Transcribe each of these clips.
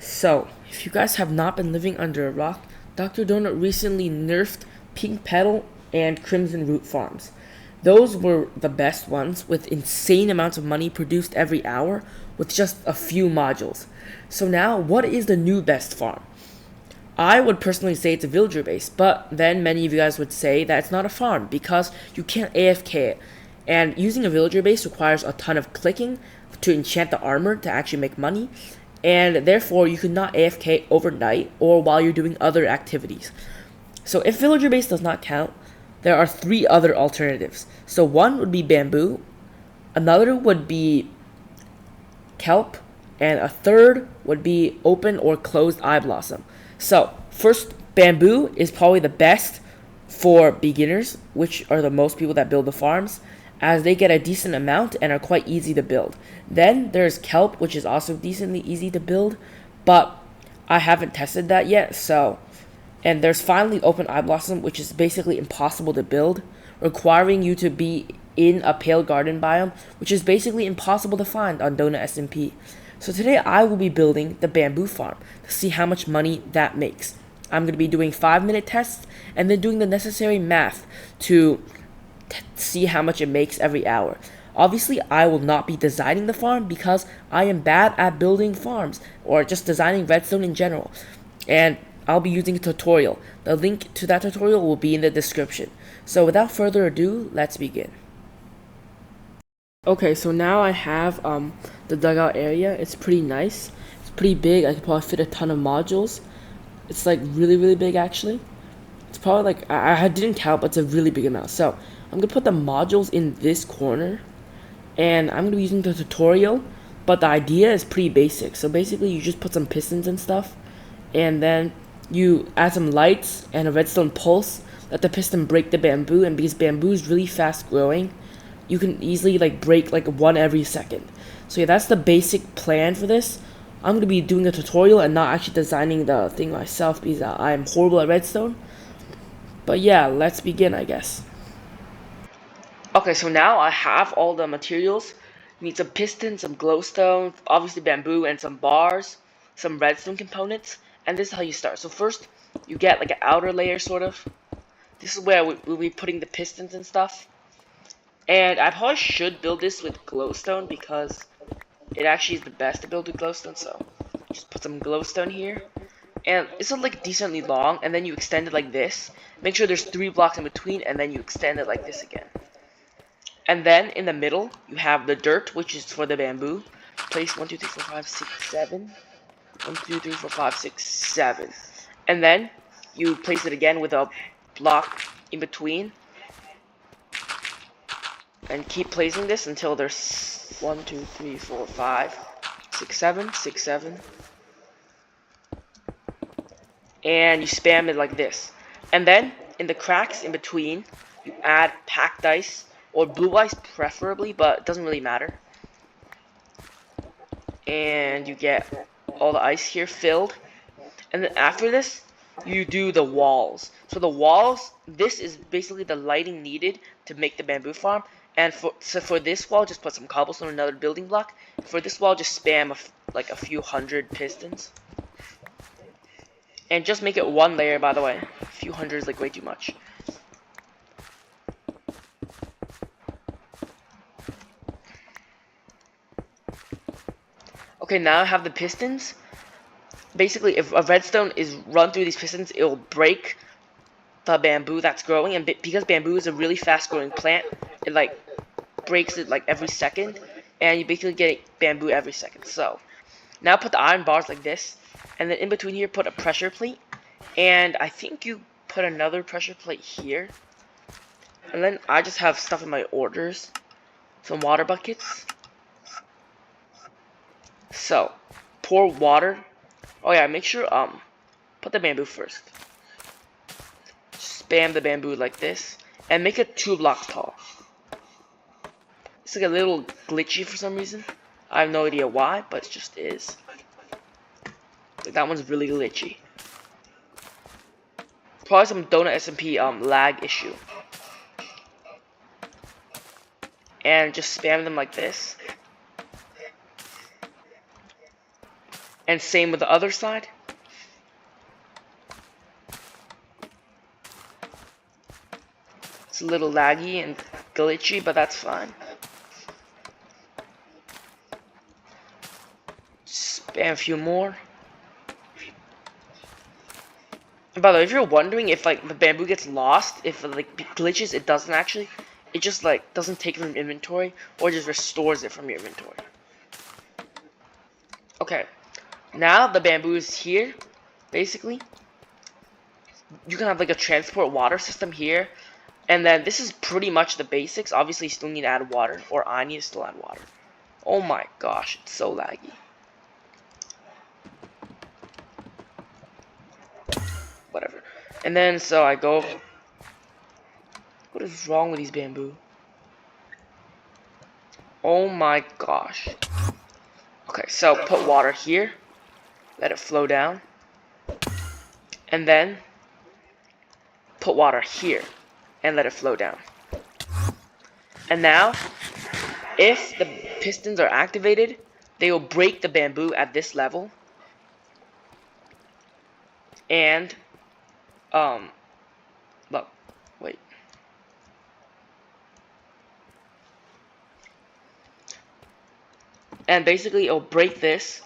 So, if you guys have not been living under a rock, Dr. Donut recently nerfed Pink Petal and Crimson Root farms. Those were the best ones with insane amounts of money produced every hour with just a few modules. So now, what is the new best farm? I would personally say it's a villager base, but then many of you guys would say that it's not a farm because you can't AFK it. And using a villager base requires a ton of clicking to enchant the armor to actually make money, and therefore you could not AFK overnight or while you're doing other activities. So if villager base does not count, there are three other alternatives. So one would be bamboo, another would be kelp, and a third would be open or closed eye blossom. So first, bamboo is probably the best for beginners, which are the most people that build the farms, as they get a decent amount and are quite easy to build. Then there's kelp, which is also decently easy to build, but I haven't tested that yet. And there's finally open eye blossom, which is basically impossible to build, requiring you to be in a pale garden biome, which is basically impossible to find on Donut SMP. So today I will be building the bamboo farm to see how much money that makes. I'm going to be doing 5-minute tests and then doing the necessary math to see how much it makes every hour. Obviously, I will not be designing the farm because I am bad at building farms or just designing redstone in general. And I'll be using a tutorial. The link to that tutorial will be in the description. So without further ado, let's begin. Okay, so now I have the dugout area. It's pretty nice. It's pretty big. I could probably fit a ton of modules. It's like really big actually. It's probably like I didn't count, but it's a really big amount. So I'm gonna put the modules in this corner, and I'm gonna be using the tutorial. But the idea is pretty basic. So basically, you just put some pistons and stuff, and then you add some lights and a redstone pulse. Let the piston break the bamboo, and because bamboo is really fast growing, you can easily like break like one every second. So yeah, that's the basic plan for this. I'm gonna be doing a tutorial and not actually designing the thing myself because I'm horrible at redstone. But yeah, let's begin, I guess. Okay, so now I have all the materials. You need some pistons, some glowstone, obviously bamboo, and some bars, some redstone components. And this is how you start. So first, you get like an outer layer, sort of. This is where we'll be putting the pistons and stuff. And I probably should build this with glowstone because it actually is the best to build with glowstone. So just put some glowstone here. And it's like decently long, and then you extend it like this. Make sure there's 3 blocks in between, and then you extend it like this again. And then in the middle, you have the dirt, which is for the bamboo. Place 1, 2, 3, 4, 5, 6, 7. 1, 2, 3, 4, 5, 6, 7. And then you place it again with a block in between. And keep placing this until there's 1, 2, 3, 4, 5, 6, 7, 6, 7. And you spam it like this. And then in the cracks in between, you add packed ice or blue ice preferably, but it doesn't really matter. And you get all the ice here filled. And then after this, you do the walls. So the walls, this is basically the lighting needed to make the bamboo farm. And for this wall, just put some cobblestone, another building block. For this wall, just spam like a few hundred pistons. And just make it one layer, by the way. A few hundred is like way too much. Okay, now I have the pistons. Basically, if a redstone is run through these pistons, it will break the bamboo that's growing. And because bamboo is a really fast growing plant, it like breaks it like every second. And you basically get bamboo every second. So now put the iron bars like this. And then in between here, put a pressure plate. And I think you put another pressure plate here. And then I just have stuff in my orders. Some water buckets. So, pour water. Oh yeah, make sure, put the bamboo first. Spam the bamboo like this. And make it 2 blocks tall. It's like a little glitchy for some reason. I have no idea why, but it just is. Like, that one's really glitchy. Probably some Donut SMP lag issue. And just spam them like this. And same with the other side. It's a little laggy and glitchy, but that's fine. Spam a few more. And by the way, if you're wondering if like the bamboo gets lost, if it like glitches, it doesn't actually. It just like doesn't take it from inventory or just restores it from your inventory. Okay, now the bamboo is here. Basically, you can have like a transport water system here, and then this is pretty much the basics. Obviously, you still need to add water, or I need to still add water. Oh my gosh, it's so laggy. Whatever. And then so I go. What is wrong with these bamboo? Oh my gosh. Okay, so put water here. Let it flow down. And then put water here and let it flow down. And now, if the pistons are activated, they will break the bamboo at this level. And, look, wait. And basically, it'll break this.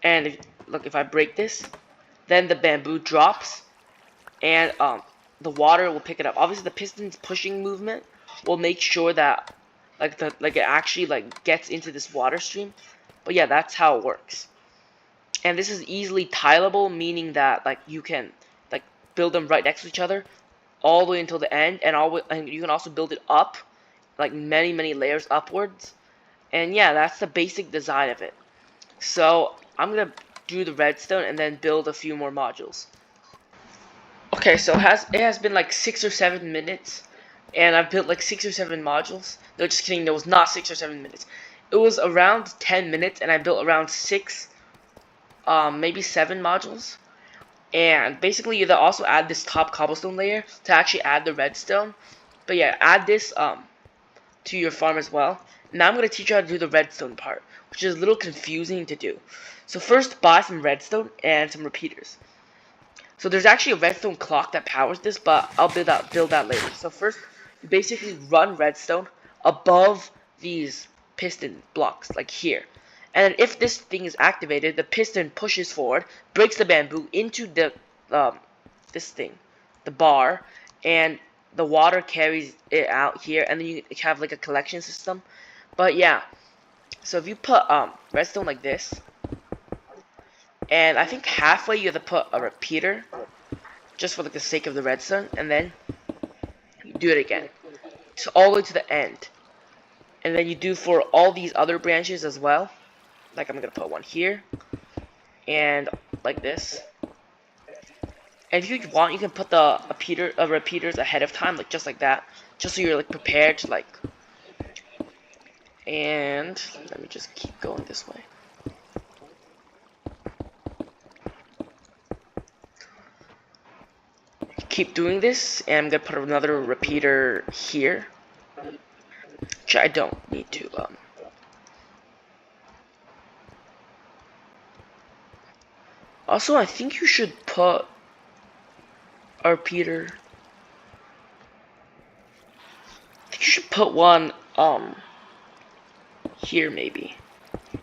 And look, if I break this, then the bamboo drops, and the water will pick it up. Obviously, the piston's pushing movement will make sure that it actually like gets into this water stream. But yeah, that's how it works. And this is easily tileable, meaning that like you can like build them right next to each other all the way until the end, and you can also build it up like many layers upwards. And yeah, that's the basic design of it. So I'm gonna do the redstone and then build a few more modules. Okay, so it has been like 6 or 7 minutes, and I've built like 6 or 7 modules. No, just kidding. It was not 6 or 7 minutes. It was around 10 minutes, and I built around 6, maybe 7 modules. And basically, you also add this top cobblestone layer to actually add the redstone. But yeah, add this to your farm as well. Now I'm gonna teach you how to do the redstone part, which is a little confusing to do. So first, buy some redstone and some repeaters. So there's actually a redstone clock that powers this, but I'll build that later. So first, you basically run redstone above these piston blocks, like here. And if this thing is activated, the piston pushes forward, breaks the bamboo into the this thing, the bar, and the water carries it out here, and then you have like a collection system. But yeah, so if you put redstone like this, and I think halfway you have to put a repeater, just for like the sake of the redstone, and then you do it again, so all the way to the end, and then you do for all these other branches as well. Like I'm gonna put one here, and like this. And if you want, you can put the repeaters ahead of time, like just like that, just so you're like prepared to like. And let me just keep going this way. Keep doing this, and I'm gonna put another repeater here, which I don't need to. Also, I think you should put a repeater. I think you should put one here maybe. I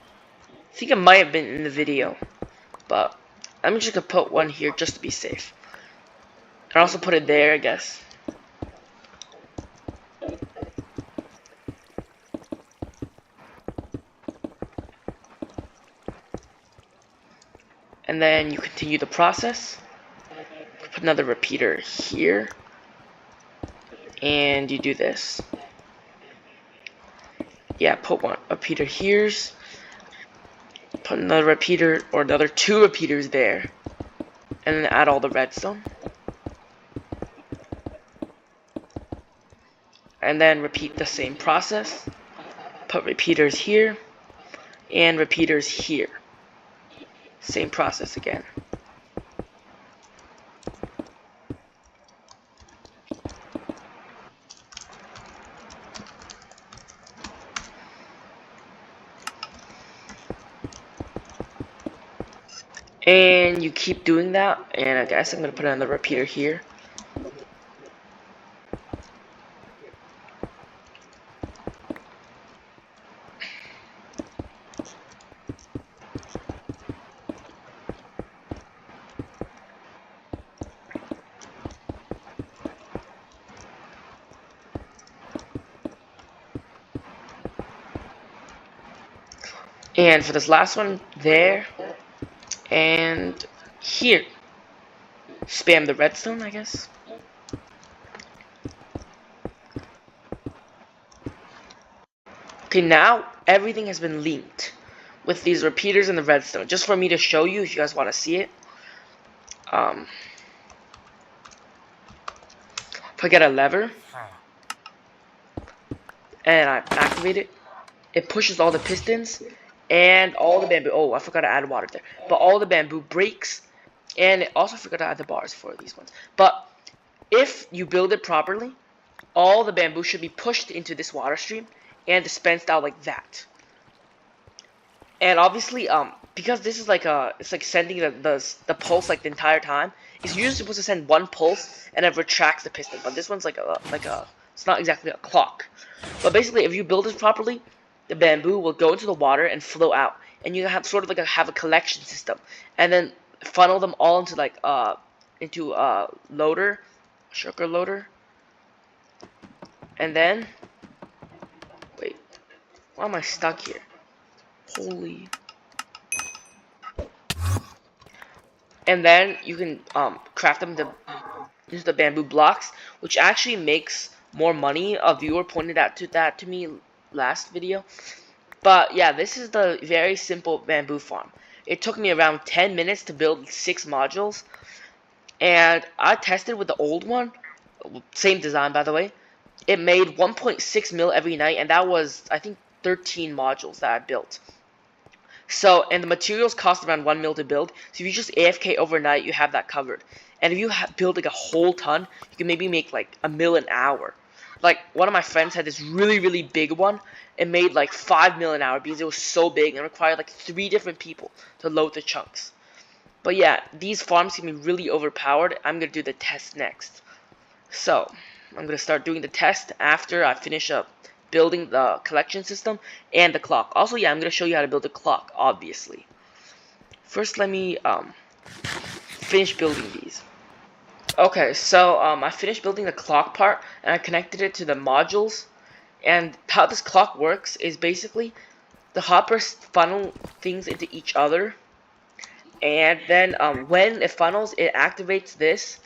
think it might have been in the video, but I'm just gonna put one here just to be safe. And also put it there, I guess. And then you continue the process. Put another repeater here. And you do this. Yeah, put one repeater here. Put another repeater, or another 2 repeaters there. And then add all the redstone. And then repeat the same process. Put repeaters here. And repeaters here. Same process again. And you keep doing that, and I guess I'm gonna put another repeater here. And for this last one, there, and here. Spam the redstone, I guess. Okay, now everything has been linked with these repeaters and the redstone. Just for me to show you if you guys want to see it. If I get a lever and I activate it, it pushes all the pistons and all the bamboo. Oh, I forgot to add water there. But all the bamboo breaks, and it also forgot to add the bars for these ones. But if you build it properly, all the bamboo should be pushed into this water stream and dispensed out like that. And obviously, because this is like it's like sending the pulse like the entire time. It's usually supposed to send one pulse and it retracts the piston. But this one's like a it's not exactly a clock. But basically, if you build this properly, the bamboo will go into the water and flow out, and you have sort of like have a collection system, and then funnel them all into like into a loader, sugar loader, and then wait, why am I stuck here? Holy. And then you can craft them to use the bamboo blocks, which actually makes more money. A viewer pointed out to me last video. But yeah, this is the very simple bamboo farm. It took me around 10 minutes to build 6 modules, and I tested with the old one, same design by the way. It made 1.6 mil every night, and that was I think 13 modules that I built. So, and the materials cost around 1 mil to build. So if you just AFK overnight, you have that covered. And if you build like a whole ton, you can maybe make like a mil an hour. Like one of my friends had this really big one. It made like 5 mil an hour because it was so big and required like 3 different people to load the chunks. But yeah, these farms can be really overpowered. I'm gonna do the test next. So I'm gonna start doing the test after I finish up building the collection system and the clock. Also, yeah, I'm gonna show you how to build a clock, obviously. First, let me finish building these. Okay, so I finished building the clock part, and I connected it to the modules. And how this clock works is basically the hoppers funnel things into each other, and then when it funnels, it activates this,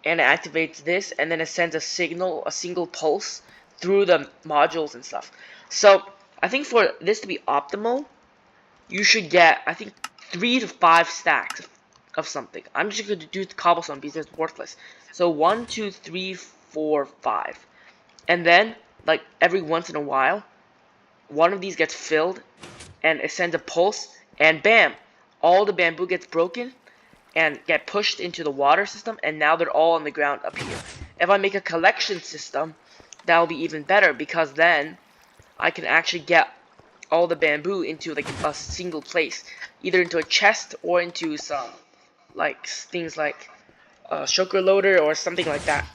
and it activates this, and then it sends a single pulse through the modules and stuff. So I think for this to be optimal, you should get I think 3 to 5 stacks of something. I'm just going to do cobblestone because it's worthless. So 1, 2, 3, 4, 5, and then like every once in a while, one of these gets filled, and it sends a pulse, and bam, all the bamboo gets broken and get pushed into the water system, and now they're all on the ground up here. If I make a collection system, that'll be even better, because then I can actually get all the bamboo into like a single place, either into a chest or into some like things like a sugar loader or something like that.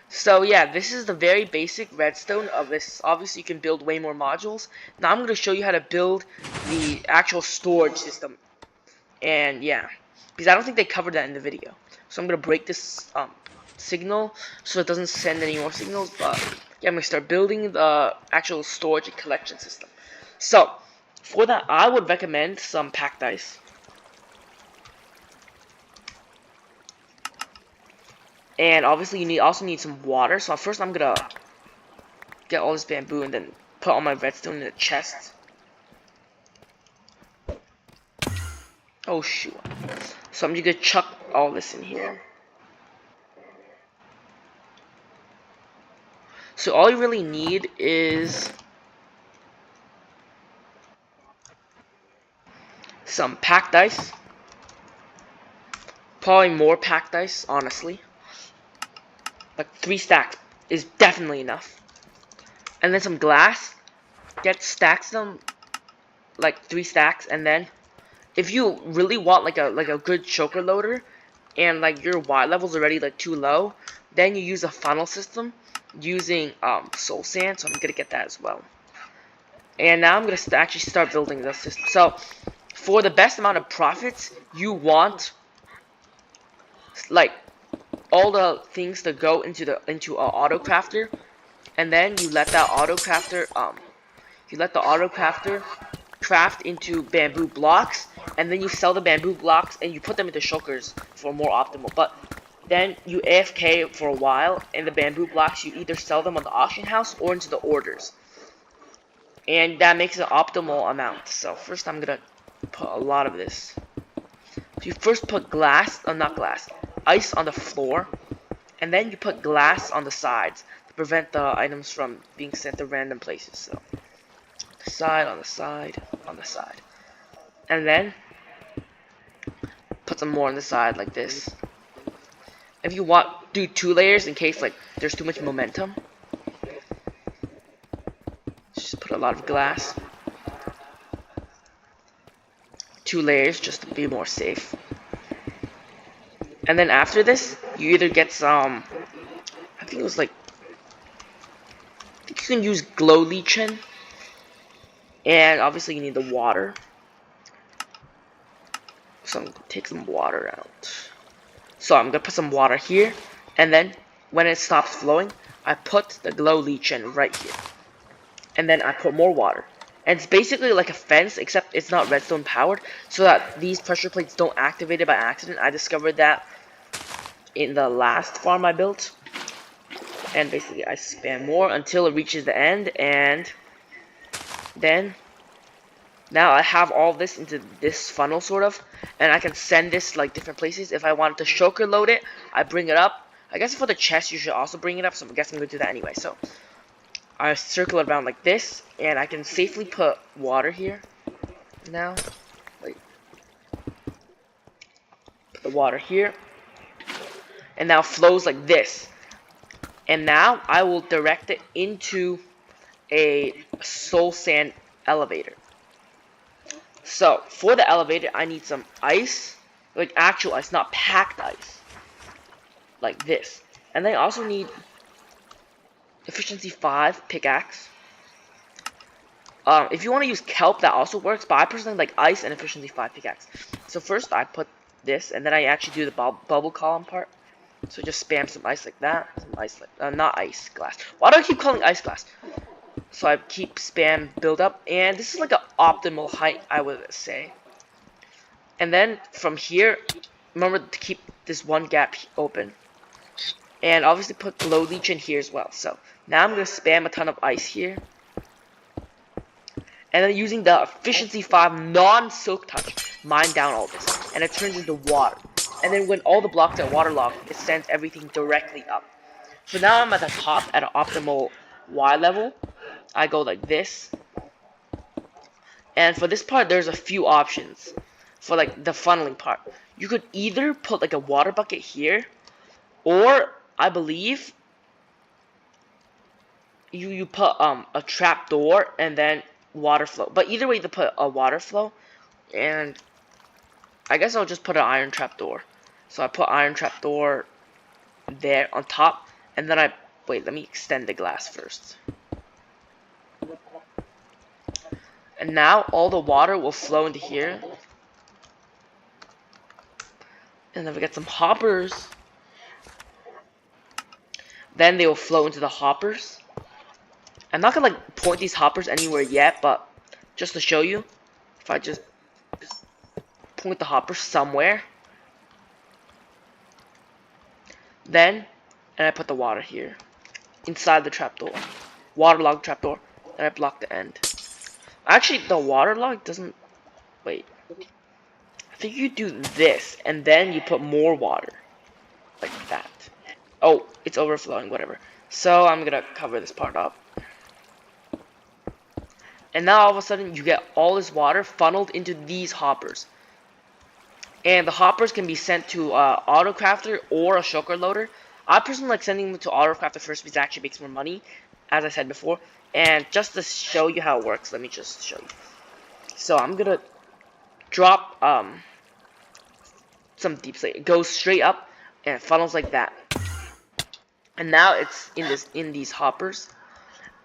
So yeah, this is the very basic redstone of this. Obviously you can build way more modules. Now I'm going to show you how to build the actual storage system. And yeah, because I don't think they covered that in the video. So I'm going to break this signal so it doesn't send any more signals. But yeah, I'm going to start building the actual storage and collection system. So for that, I would recommend some packed ice. And obviously you also need some water. So first I'm going to get all this bamboo and then put all my redstone in a chest. Oh shoot. So I'm just gonna chuck all this in here. So all you really need is some packed ice. Probably more packed ice, honestly. Like 3 stacks is definitely enough. And then some glass. Stacks them like 3 stacks, and then if you really want like a good choker loader, and like your Y level's already like too low, then you use a funnel system using soul sand. So I'm gonna get that as well. And now I'm gonna actually start building the system. So for the best amount of profits, you want like all the things to go into a auto crafter, and then you let that auto crafter craft into bamboo blocks, and then you sell the bamboo blocks and you put them into shulkers for more optimal. But then you AFK for a while, and the bamboo blocks, you either sell them on the auction house or into the orders, and that makes an optimal amount. So first I'm gonna put a lot of this. So you first put not glass, ice on the floor, and then you put glass on the sides to prevent the items from being sent to random places. So the side, on the side, on the side, and then put some more on the side like this. If you want, do 2 layers in case like there's too much momentum. Just put a lot of glass. 2 layers just to be more safe. And then after this, you either get some, I think you can use glow lichen, and obviously you need the water. So I'm gonna take some water out. So I'm gonna put some water here, and then when it stops flowing, I put the glow lichen right here. And then I put more water. And it's basically like a fence, except it's not redstone powered, so that these pressure plates don't activate it by accident. I discovered that in the last farm I built. And basically I spam more until it reaches the end, and then now I have all this into this funnel sort of, and I can send this like different places. If I wanted to shulker load it, I bring it up. I guess for the chest you should also bring it up, so I guess I'm going to do that anyway. So I circle it around like this, and I can safely put water here now. Like, put the water here, and now flows like this. And now I will direct it into a soul sand elevator. So for the elevator, I need some ice, like actual ice, not packed ice, like this. And then I also need efficiency 5 pickaxe. If you want to use kelp, that also works, but I personally like ice and efficiency 5 pickaxe. So first I put this, and then I actually do the bubble column part. So just spam some ice like that, some ice like not ice glass. Why do I keep calling ice glass? So I keep spam build up, and this is like an optimal height, I would say. And then from here, remember to keep this one gap open, and obviously put glow leech in here as well. So now I'm gonna spam a ton of ice here, and then using the efficiency 5 non-silk touch, mine down all this, and it turns into water. And then when all the blocks are waterlogged, it sends everything directly up. So now I'm at the top at an optimal Y level. I go like this. And for this part, there's a few options for like the funneling part. You could either put like a water bucket here, or I believe you put a trap door and then water flow. But either way, you put a water flow, and I guess I'll just put an iron trap door. So I put iron trap door there on top, and then wait, let me extend the glass first. And now all the water will flow into here. And then we get some hoppers. Then they will flow into the hoppers. I'm not gonna like point these hoppers anywhere yet, but just to show you, if I just point the hopper somewhere, then and I put the water here inside the trapdoor, waterlogged trapdoor, and I block the end. Actually, the waterlog doesn't. Wait, I think you do this, and then you put more water, like that. Oh, it's overflowing, whatever. So I'm gonna cover this part up. And now all of a sudden you get all this water funneled into these hoppers. And the hoppers can be sent to AutoCrafter or a shulker loader. I personally like sending them to AutoCrafter first because it actually makes more money, as I said before. And just to show you how it works, let me just show you. So I'm gonna drop some deep slate. It goes straight up and it funnels like that. And now it's in these hoppers.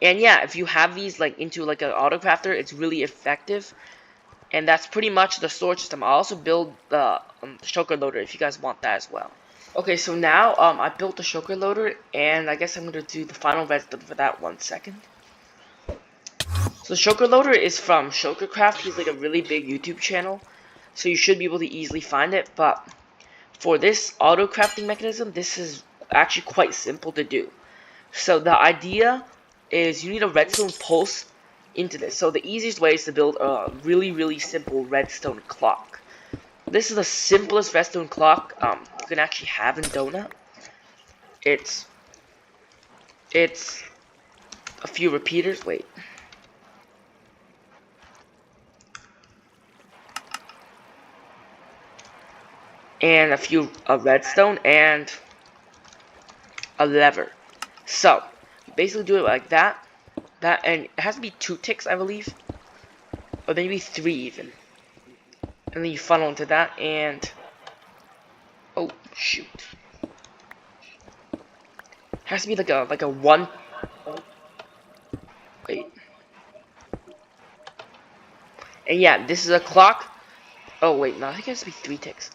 And yeah, if you have these like into like an auto crafter, it's really effective. And that's pretty much the storage system. I'll also build the shulker loader if you guys want that as well. Okay, so now I built the shulker loader, and I guess I'm gonna do the final redstone for that 1 second. So the shulker loader is from Shulkercraft. He's like a really big YouTube channel, so you should be able to easily find it. But for this auto crafting mechanism, this is actually quite simple to do. So the idea is you need a redstone pulse into this. So the easiest way is to build a really simple redstone clock. This is the simplest redstone clock you can actually have in Donut. It's a few repeaters. Wait. And a few redstone and a lever. So basically do it like that. And it has to be 2 ticks, I believe, or maybe 3 even. And then you funnel into that, and oh shoot, it has to be like a 1. Wait, and yeah, this is a clock. Oh wait, no, I think it has to be 3 ticks.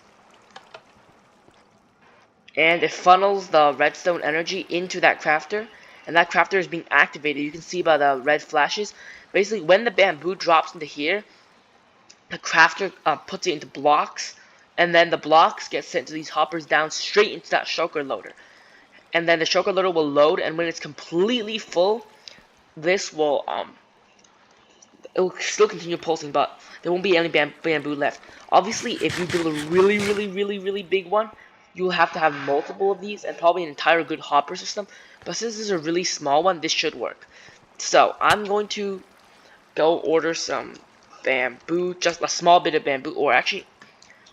And it funnels the redstone energy into that crafter, and that crafter is being activated. You can see by the red flashes. Basically, when the bamboo drops into here, the crafter puts it into blocks, and then the blocks get sent to these hoppers down straight into that shulker loader. And then the shulker loader will load, and when it's completely full, this will it will still continue pulsing, but there won't be any bamboo left. Obviously, if you build a really big one, you will have to have multiple of these and probably an entire good hopper system. But since this is a really small one, this should work. So I'm going to go order some bamboo, just a small bit of bamboo, or actually,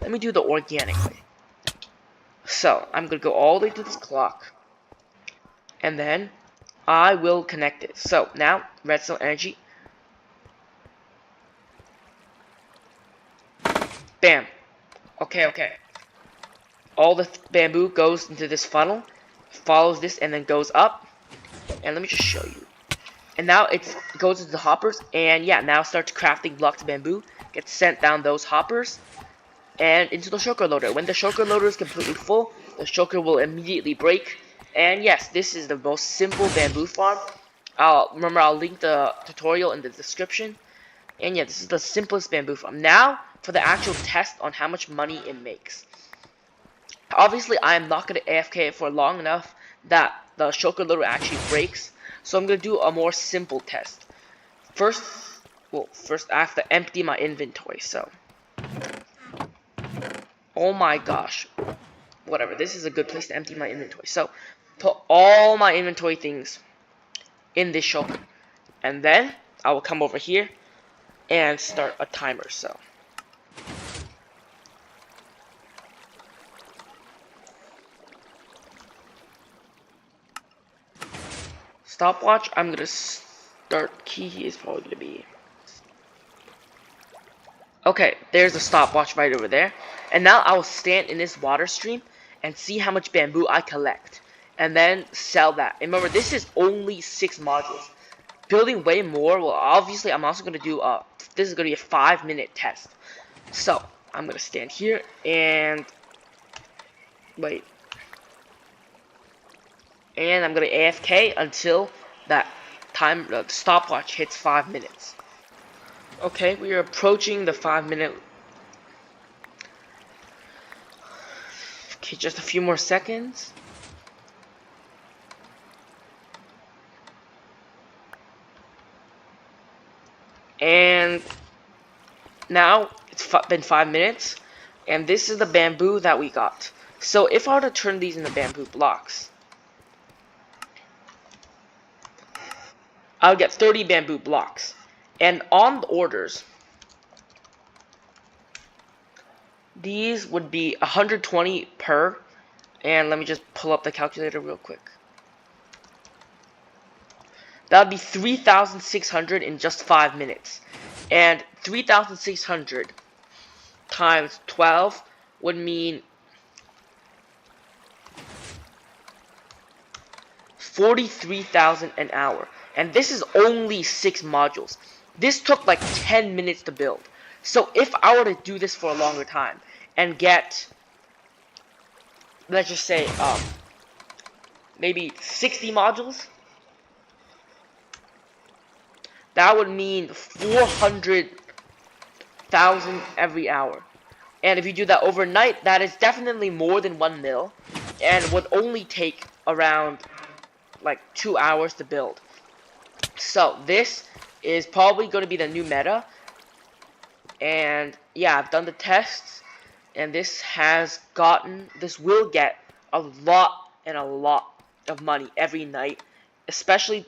let me do the organic way. So I'm gonna go all the way to this clock, and then I will connect it. So now redstone energy. Bam. Okay. All the bamboo goes into this funnel, follows this, and then goes up. And let me just show you. And now it goes into the hoppers, and yeah, now it starts crafting blocks of bamboo, gets sent down those hoppers, and into the shulker loader. When the shulker loader is completely full, the shulker will immediately break. And yes, this is the most simple bamboo farm. I'll link the tutorial in the description. And yeah, this is the simplest bamboo farm. Now, for the actual test on how much money it makes. Obviously, I am not going to AFK it for long enough that the shulker loader actually breaks. So I'm going to do a more simple test. First I have to empty my inventory, so. Oh my gosh. Whatever, this is a good place to empty my inventory. So, put all my inventory things in this shulker. And then, I will come over here and start a timer, so. Stopwatch, I'm gonna start key is probably gonna be. Okay, there's a stopwatch right over there. And now I will stand in this water stream and see how much bamboo I collect. And then sell that. And remember, this is only 6 modules. Building way more, well, obviously, I'm also gonna do this is gonna be a 5-minute test. So, I'm gonna stand here and wait. And I'm gonna AFK until that time the stopwatch hits 5 minutes. Okay, we are approaching the 5-minute. Okay, just a few more seconds. And now it's been 5 minutes, and this is the bamboo that we got. So if I were to turn these into bamboo blocks, I'll get 30 bamboo blocks. And on the orders, these would be 120 per. And let me just pull up the calculator real quick. That would be 3,600 in just 5 minutes. And 3,600 times 12 would mean 43,000 an hour. And this is only 6 modules. This took like 10 minutes to build. So if I were to do this for a longer time and get, let's just say, maybe 60 modules, that would mean 400,000 every hour. And if you do that overnight, that is definitely more than 1 mil, and would only take around like 2 hours to build. So this is probably going to be the new meta. And yeah, I've done the tests, and this will get a lot of money every night, especially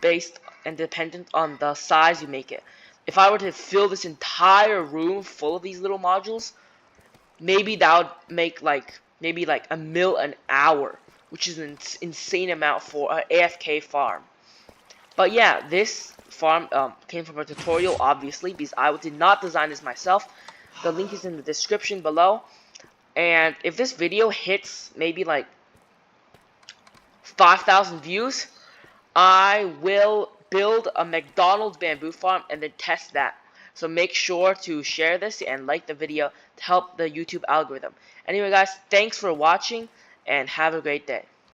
based and dependent on the size you make it. If I were to fill this entire room full of these little modules, maybe that would make maybe like a mil an hour, which is an insane amount for an AFK farm. But yeah, this farm came from a tutorial, obviously, because I did not design this myself. The link is in the description below. And if this video hits maybe like 5,000 views, I will build a McDonald's Bamboo Farm and then test that. So make sure to share this and like the video to help the YouTube algorithm. Anyway guys, thanks for watching and have a great day.